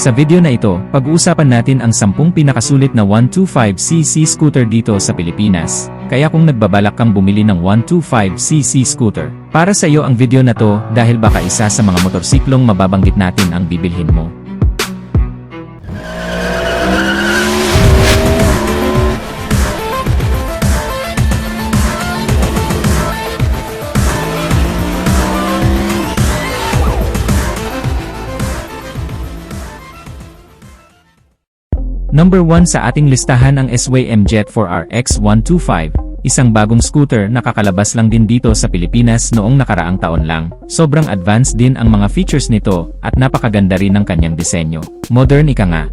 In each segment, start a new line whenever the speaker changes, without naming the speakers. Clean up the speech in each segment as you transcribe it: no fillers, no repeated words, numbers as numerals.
Sa video na ito, pag-uusapan natin ang 10 pinakasulit na 125cc scooter dito sa Pilipinas. Kaya kung nagbabalak kang bumili ng 125cc scooter, para sa iyo ang video na to dahil baka isa sa mga motorsiklong mababanggit natin ang bibilhin mo. Number 1 sa ating listahan ang SYM Jet 4 RX 125, isang bagong scooter na kakalabas lang din dito sa Pilipinas noong nakaraang taon lang. Sobrang advanced din ang mga features nito at napakaganda rin ng kanyang disenyo. Modern ika nga.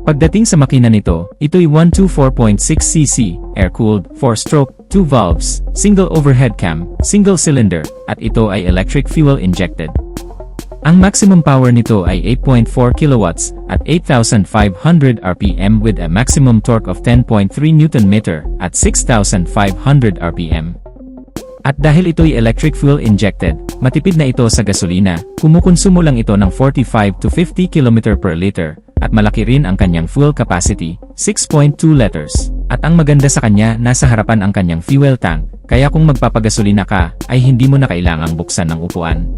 Pagdating sa makina nito, ito'y 124.6cc, air-cooled, 4-stroke, 2 valves, single overhead cam, single cylinder, at ito ay electric fuel injected. Ang maximum power nito ay 8.4 kilowatts at 8,500 RPM with a maximum torque of 10.3 Nm at 6,500 RPM. At dahil ito'y electric fuel injected, matipid na ito sa gasolina, kumukonsumo lang ito ng 45 to 50 km per liter, at malaki rin ang kanyang fuel capacity, 6.2 liters. At ang maganda sa kanya, nasa harapan ang kanyang fuel tank, kaya kung magpapagasolina ka, ay hindi mo na kailangang buksan ng upuan.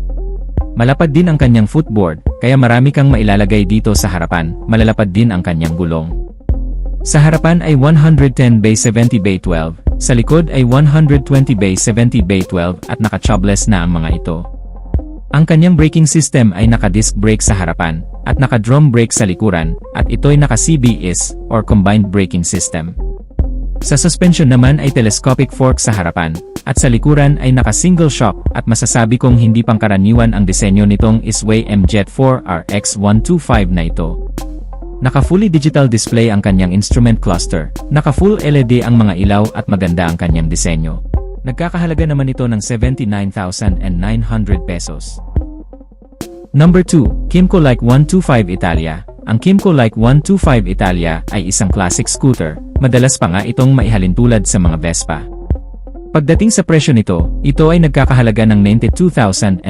Malapad din ang kanyang footboard, kaya marami kang mailalagay dito sa harapan, malalapad din ang kanyang gulong. Sa harapan ay 110 by 70 by 12, sa likod ay 120 by 70 by 12 at naka-tubeless na ang mga ito. Ang kanyang braking system ay naka-disc brake sa harapan, at naka-drum brake sa likuran, at ito'y naka-CBS, or combined braking system. Sa suspension naman ay telescopic fork sa harapan, at sa likuran ay naka-single shock at masasabi kong hindi pangkaraniwan ang disenyo nitong SYM Jet 4 RX 125 na ito. Naka-fully digital display ang kanyang instrument cluster, naka-full LED ang mga ilaw at maganda ang kanyang disenyo. Nagkakahalaga naman ito ng 79,900 pesos. Number 2, Kymco Like 125 Italia. Ang Kymco Like 125 Italia ay isang classic scooter, madalas pa nga itong maihalintulad sa mga Vespa. Pagdating sa presyo nito, ito ay nagkakahalaga ng 92,900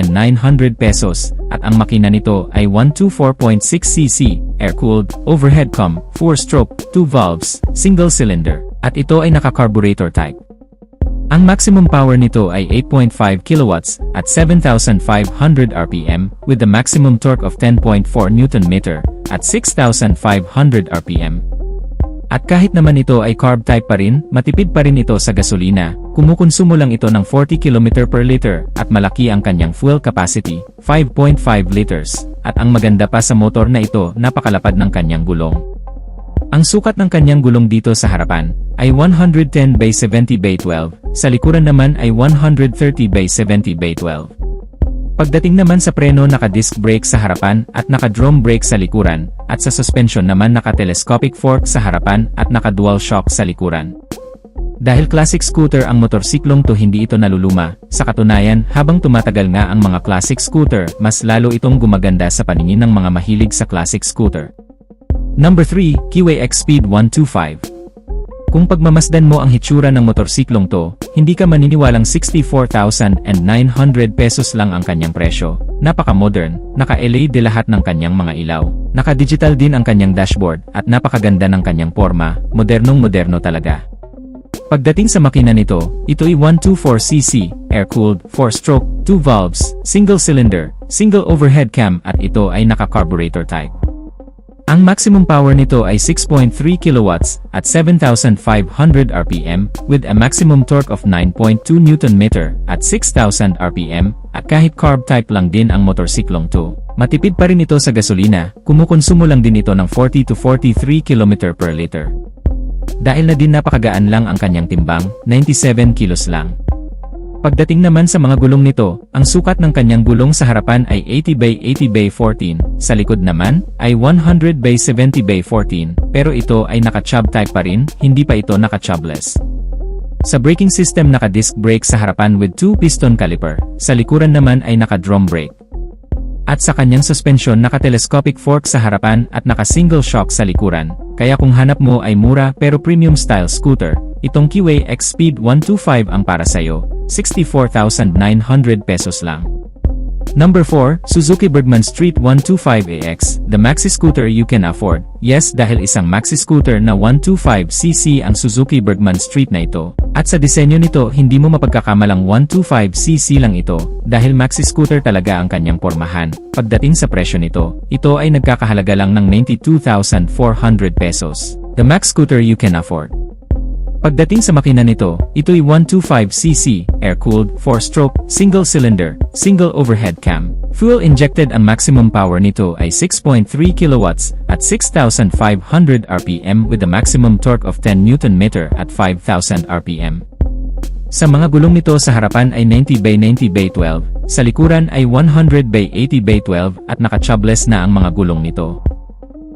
pesos at ang makina nito ay 124.6cc, air-cooled, overhead cam, 4-stroke, 2 valves, single cylinder, at ito ay naka-carburetor type. Ang maximum power nito ay 8.5 kilowatts at 7,500 RPM with a maximum torque of 10.4 Nm at 6,500 RPM. At kahit naman ito ay carb type pa rin, matipid pa rin ito sa gasolina, kumukonsumo lang ito ng 40 km per liter at malaki ang kanyang fuel capacity, 5.5 liters, at ang maganda pa sa motor na ito, napakalapad ng kanyang gulong. Ang sukat ng kanyang gulong dito sa harapan ay 110 by 70 by 12, sa likuran naman ay 130 by 70 by 12. Pagdating naman sa preno, naka-disc brake sa harapan at naka-drum brake sa likuran, at sa suspension naman naka-telescopic fork sa harapan at naka-dual shock sa likuran. Dahil classic scooter ang motorsiklong to, hindi ito naluluma. Sa katunayan, habang tumatagal nga ang mga classic scooter, mas lalo itong gumaganda sa paningin ng mga mahilig sa classic scooter. Number 3, Kiwi X-Speed 125. Kung pagmamasdan mo ang hitsura ng motorsiklong to, hindi ka maniniwalang 64,900 pesos lang ang kanyang presyo. Napaka-modern, naka-LED lahat ng kanyang mga ilaw. Naka-digital din ang kanyang dashboard at napakaganda ng kanyang forma, modernong-moderno talaga. Pagdating sa makina nito, ito'y 124cc, air-cooled, 4-stroke, 2 valves, single cylinder, single overhead cam at ito ay naka-carburetor type. Ang maximum power nito ay 6.3 kilowatts at 7,500 RPM with a maximum torque of 9.2 Nm at 6,000 RPM, at kahit carb type lang din ang motorsiklong to, matipid pa rin ito sa gasolina, kumukonsumo lang din ito ng 40 to 43 km per liter. Dahil na din napakagaan lang ang kanyang timbang, 97 kilos lang. Pagdating naman sa mga gulong nito, ang sukat ng kanyang gulong sa harapan ay 80 by 80 by 14, sa likod naman ay 100 by 70 by 14, pero ito ay naka-tub type pa rin, hindi pa ito naka-tubeless. Sa braking system, naka-disc brake sa harapan with 2-piston caliper, sa likuran naman ay naka-drum brake. At sa kanyang suspension, naka-telescopic fork sa harapan at naka-single shock sa likuran, kaya kung hanap mo ay mura pero premium style scooter, itong Kiwi X-Speed 125 ang para sayo, 64,900 pesos lang. Number 4, Suzuki Bergman Street 125AX, the maxi scooter you can afford. Yes, dahil isang maxi scooter na 125cc ang Suzuki Bergman Street na ito. At sa disenyo nito, hindi mo mapagkakamalang 125cc lang ito, dahil maxi scooter talaga ang kanyang pormahan. Pagdating sa presyo nito, ito ay nagkakahalaga lang ng 92,400 pesos. The max scooter you can afford. Pagdating sa makina nito, ito'y 125cc, air-cooled, 4-stroke, single-cylinder, single overhead cam. Fuel-injected ang maximum power nito ay 6.3 kilowatts at 6,500 RPM with a maximum torque of 10 Nm at 5,000 RPM. Sa mga gulong nito sa harapan ay 90/90/12, sa likuran ay 100/80/12 at naka-tubeless na ang mga gulong nito.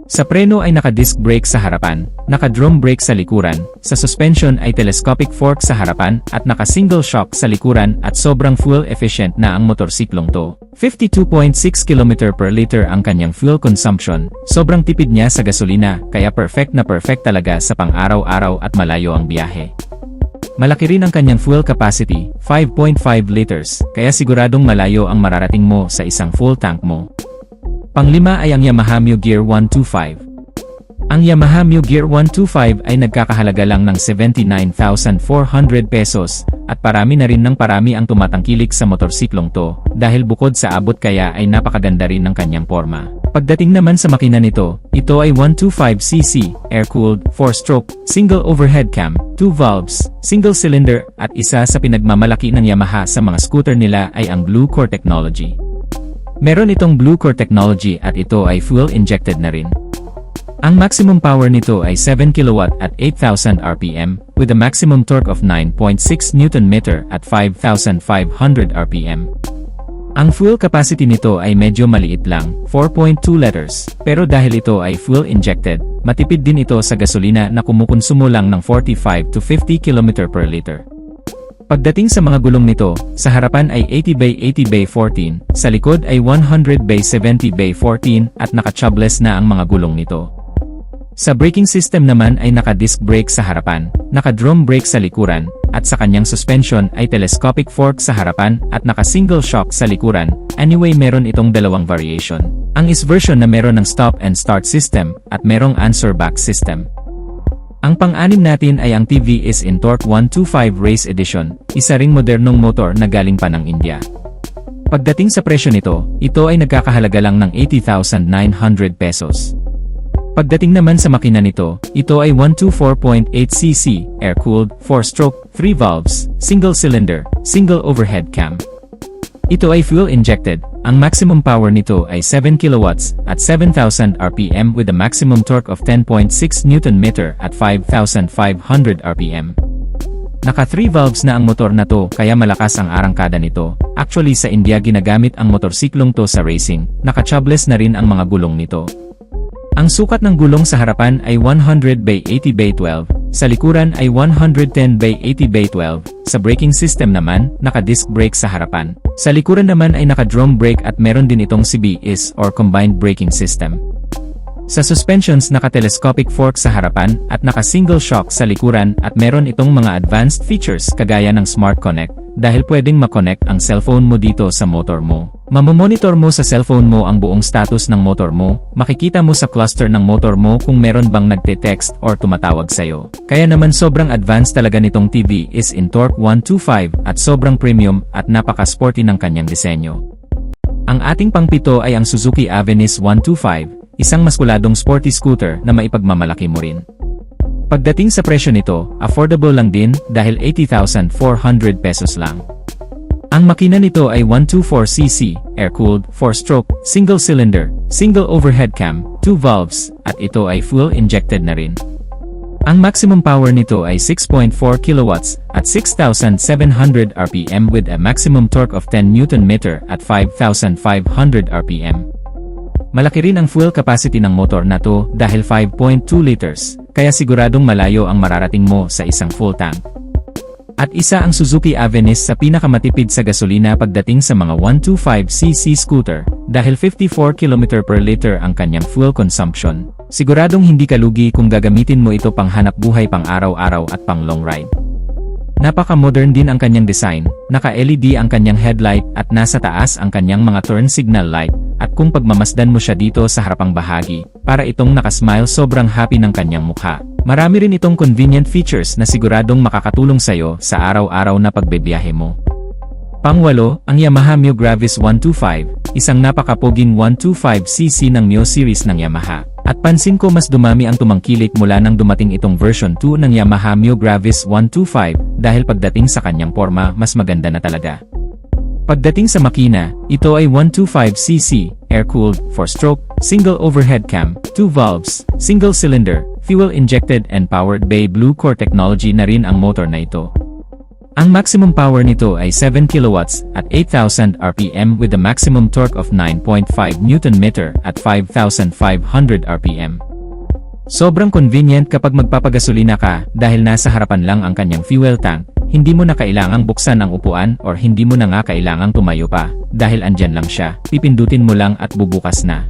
Sa preno ay naka-disc brake sa harapan, naka-drum brake sa likuran, sa suspension ay telescopic fork sa harapan at naka-single shock sa likuran at sobrang fuel efficient na ang motorsiklong to. 52.6 km per liter ang kanyang fuel consumption, sobrang tipid niya sa gasolina kaya perfect na perfect talaga sa pang-araw-araw at malayo ang biyahe. Malaki rin ang kanyang fuel capacity, 5.5 liters, kaya siguradong malayo ang mararating mo sa isang full tank mo. Panglima ay ang Yamaha Mio Gear 125. Ang Yamaha Mio Gear 125 ay nagkakahalaga lang ng 79,400 pesos at parami na rin ng parami ang tumatangkilik sa motorsiklong to dahil bukod sa abot kaya ay napakaganda rin ng kanyang porma. Pagdating naman sa makina nito, ito ay 125cc, air-cooled, 4-stroke, single overhead cam, 2 valves, single cylinder at isa sa pinagmamalaki ng Yamaha sa mga scooter nila ay ang Blue Core technology. Meron itong Blue Core technology at ito ay fuel-injected na rin. Ang maximum power nito ay 7 kW at 8,000 RPM with a maximum torque of 9.6 Nm at 5,500 RPM. Ang fuel capacity nito ay medyo maliit lang, 4.2 liters, pero dahil ito ay fuel-injected, matipid din ito sa gasolina na kumukonsumo lang ng 45 to 50 km per liter. Pagdating sa mga gulong nito, sa harapan ay 80/80/14, sa likod ay 100/70/14 at naka-tubeless na ang mga gulong nito. Sa braking system naman ay naka-disc brake sa harapan, naka-drum brake sa likuran, at sa kanyang suspension ay telescopic fork sa harapan at naka-single shock sa likuran. Anyway, meron itong dalawang variation. Ang is version na meron ng stop and start system at merong answer back system. Ang pang-anim natin ay ang TVS Torque 125 Race Edition, isa ring modernong motor na galing pa ng India. Pagdating sa presyo nito, ito ay nagkakahalaga lang ng 80,900 pesos. Pagdating naman sa makina nito, ito ay 124.8cc, air-cooled, 4-stroke, 3 valves, single cylinder, single overhead cam. Ito ay fuel-injected, ang maximum power nito ay 7 kW at 7,000 RPM with a maximum torque of 10.6 Nm at 5,500 RPM. Naka 3 valves na ang motor na to kaya malakas ang arangkada nito. Actually sa India ginagamit ang motorsiklong to sa racing, naka-tubeless na rin ang mga gulong nito. Ang sukat ng gulong sa harapan ay 100/80/12, sa likuran ay 110/80/12, sa braking system naman, naka-disc brake sa harapan. Sa likuran naman ay naka-drum brake at meron din itong CBS or combined braking system. Sa suspensions naka-telescopic fork sa harapan at naka-single shock sa likuran at meron itong mga advanced features kagaya ng Smart Connect dahil pwedeng makonect ang cellphone mo dito sa motor mo. Mamomonitor mo sa cellphone mo ang buong status ng motor mo, makikita mo sa cluster ng motor mo kung meron bang nagte-text or tumatawag sa'yo. Kaya naman sobrang advanced talaga nitong TVS Torque 125 at sobrang premium at napaka-sporty ng kanyang disenyo. Ang ating pangpito ay ang Suzuki Avenis 125, isang maskuladong sporty scooter na maipagmamalaki mo rin. Pagdating sa presyo nito, affordable lang din dahil 80,400 pesos lang. Ang makina nito ay 124cc, air-cooled, 4-stroke, single cylinder, single overhead cam, 2 valves, at ito ay fuel-injected na rin. Ang maximum power nito ay 6.4 kilowatts at 6,700 RPM with a maximum torque of 10 Nm at 5,500 RPM. Malaki rin ang fuel capacity ng motor na to dahil 5.2 liters, kaya siguradong malayo ang mararating mo sa isang full tank. At isa ang Suzuki Avenis sa pinakamatipid sa gasolina pagdating sa mga 125cc scooter, dahil 54 km per liter ang kanyang fuel consumption. Siguradong hindi ka lugi kung gagamitin mo ito pang hanap buhay pang araw-araw at pang long ride. Napaka-modern din ang kanyang design, naka-LED ang kanyang headlight at nasa taas ang kanyang mga turn signal light, at kung pagmamasdan mo siya dito sa harapang bahagi, para itong nakasmile sobrang happy ng kanyang mukha. Marami rin itong convenient features na siguradong makakatulong sa'yo sa araw-araw na pagbebiyahe mo. Pangwalo, ang Yamaha Mio Gravis 125, isang napakapoging 125cc ng Mio series ng Yamaha. At pansin ko mas dumami ang tumangkilik mula nang dumating itong version 2 ng Yamaha Mio Gravis 125 dahil pagdating sa kanyang porma mas maganda na talaga. Pagdating sa makina, ito ay 125cc, air-cooled, 4-stroke, single overhead cam, 2 valves, single cylinder, fuel-injected and powered by Blue Core technology na rin ang motor na ito. Ang maximum power nito ay 7 kilowatts at 8,000 RPM with a maximum torque of 9.5 Nm at 5,500 RPM. Sobrang convenient kapag magpapagasolina ka dahil nasa harapan lang ang kanyang fuel tank, hindi mo na kailangang buksan ang upuan or hindi mo na nga kailangang tumayo pa dahil andyan lang siya, pipindutin mo lang at bubukas na.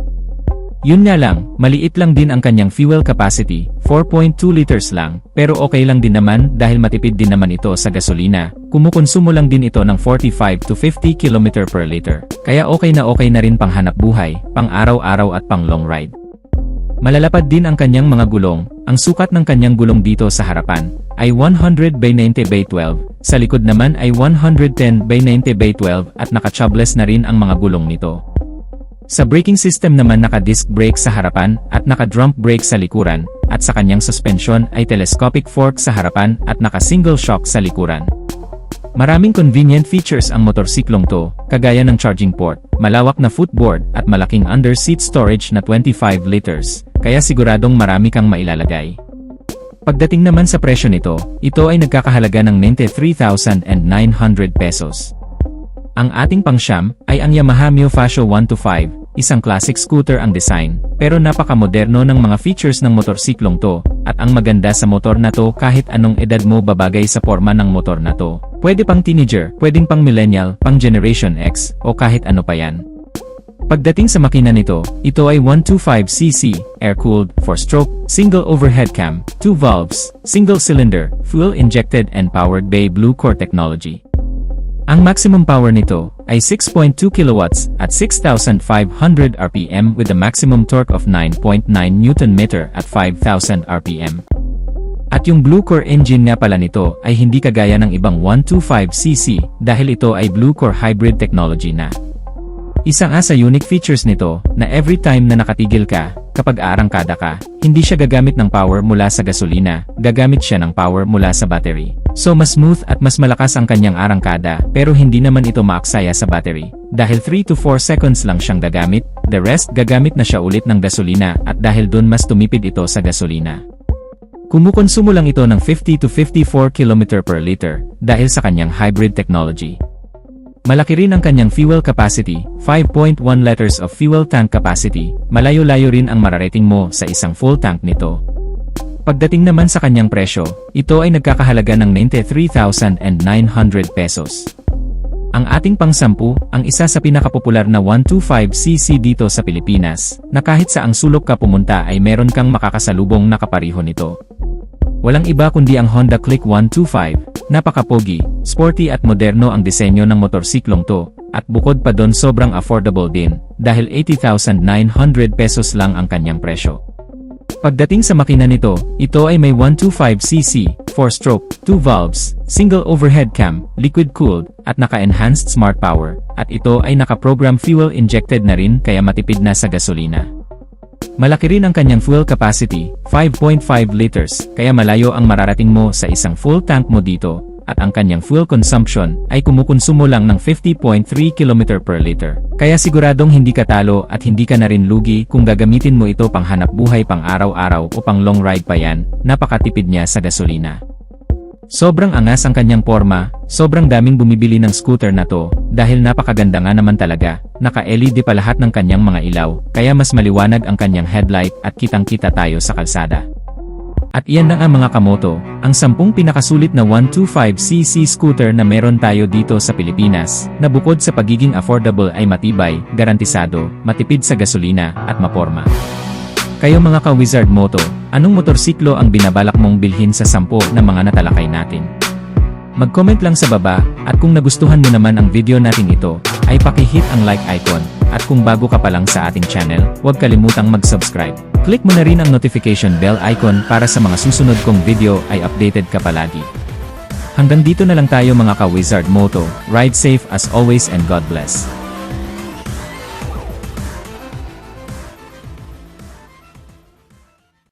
Yun nga lang, maliit lang din ang kanyang fuel capacity, 4.2 liters lang, pero okay lang din naman dahil matipid din naman ito sa gasolina, kumukonsumo lang din ito ng 45 to 50 km per liter, kaya okay na rin pang hanap buhay, pang araw-araw at pang long ride. Malalapad din ang kanyang mga gulong, ang sukat ng kanyang gulong dito sa harapan ay 100 by 90 by 12, sa likod naman ay 110 by 90 by 12 at naka-tubeless na rin ang mga gulong nito. Sa braking system naman naka-disc brake sa harapan at naka-drum brake sa likuran, at sa kanyang suspension ay telescopic fork sa harapan at naka-single shock sa likuran. Maraming convenient features ang motorsiklong to, kagaya ng charging port, malawak na footboard at malaking under-seat storage na 25 liters, kaya siguradong marami kang mailalagay. Pagdating naman sa presyo nito, ito ay nagkakahalaga ng 93,900 pesos. Ang ating pangsyam ay ang Yamaha Mio Fascio 125, isang classic scooter ang design, pero napaka-moderno ng mga features ng motorsiklong to, at ang maganda sa motor na to kahit anong edad mo babagay sa porma ng motor na to. Pwede pang teenager, pwedeng pang millennial, pang Generation X, o kahit ano pa yan. Pagdating sa makina nito, ito ay 125cc, air-cooled, 4-stroke, single overhead cam, 2 valves, single cylinder, fuel-injected and powered by Blue Core technology. Ang maximum power nito ay 6.2 kilowatts at 6,500 RPM with a maximum torque of 9.9 Nm at 5,000 RPM. At yung Blue Core engine nga pala nito ay hindi kagaya ng ibang 125cc dahil ito ay Blue Core hybrid technology na. Isang sa unique features nito na every time na nakatigil ka, kapag aarangkada ka, hindi siya gagamit ng power mula sa gasolina, gagamit siya ng power mula sa battery. So mas smooth at mas malakas ang kanyang arangkada pero hindi naman ito maaksaya sa battery. Dahil 3 to 4 seconds lang siyang gagamit, the rest gagamit na siya ulit ng gasolina at dahil dun mas tumipid ito sa gasolina. Kumukonsumo lang ito ng 50 to 54 km per liter dahil sa kanyang hybrid technology. Malaki rin ang kanyang fuel capacity, 5.1 liters of fuel tank capacity, malayo-layo rin ang mararating mo sa isang full tank nito. Pagdating naman sa kanyang presyo, ito ay nagkakahalaga ng 93,900 pesos. Ang ating pang-10, ang isa sa pinakapopular na 125cc dito sa Pilipinas, na kahit saang sulok ka pumunta ay meron kang makakasalubong na kapariho nito. Walang iba kundi ang Honda Click 125, napakapogi, sporty at moderno ang disenyo ng motorsiklong to, at bukod pa doon sobrang affordable din, dahil 80,900 pesos lang ang kanyang presyo. Pagdating sa makina nito, ito ay may 125cc, 4-stroke, 2 valves, single overhead cam, liquid-cooled, at naka-enhanced smart power, at ito ay naka-program fuel-injected na rin kaya matipid na sa gasolina. Malaki rin ang kanyang fuel capacity, 5.5 liters, kaya malayo ang mararating mo sa isang full tank mo dito, at ang kanyang fuel consumption ay kumukonsumo lang ng 50.3 km per liter. Kaya siguradong hindi ka talo at hindi ka na rin lugi kung gagamitin mo ito pang hanap buhay pang araw-araw o pang long ride pa yan, napakatipid niya sa gasolina. Sobrang angas ang kanyang porma, sobrang daming bumibili ng scooter na to, dahil napakaganda nga naman talaga, naka-LED pa lahat ng kanyang mga ilaw, kaya mas maliwanag ang kanyang headlight at kitang-kita tayo sa kalsada. At iyan na nga mga kamoto, ang 10 pinakasulit na 125cc scooter na meron tayo dito sa Pilipinas, na bukod sa pagiging affordable ay matibay, garantisado, matipid sa gasolina, at maporma. Kayo mga ka-Wizard Moto, anong motorsiklo ang binabalak mong bilhin sa 10 na mga natalakay natin? Mag-comment lang sa baba, at kung nagustuhan mo naman ang video natin ito, ay paki-hit ang like icon, at kung bago ka pa lang sa ating channel, huwag kalimutang mag-subscribe. Click mo na rin ang notification bell icon para sa mga susunod kong video ay updated ka palagi. Hanggang dito na lang tayo mga ka-Wizard Moto, ride safe as always and God bless.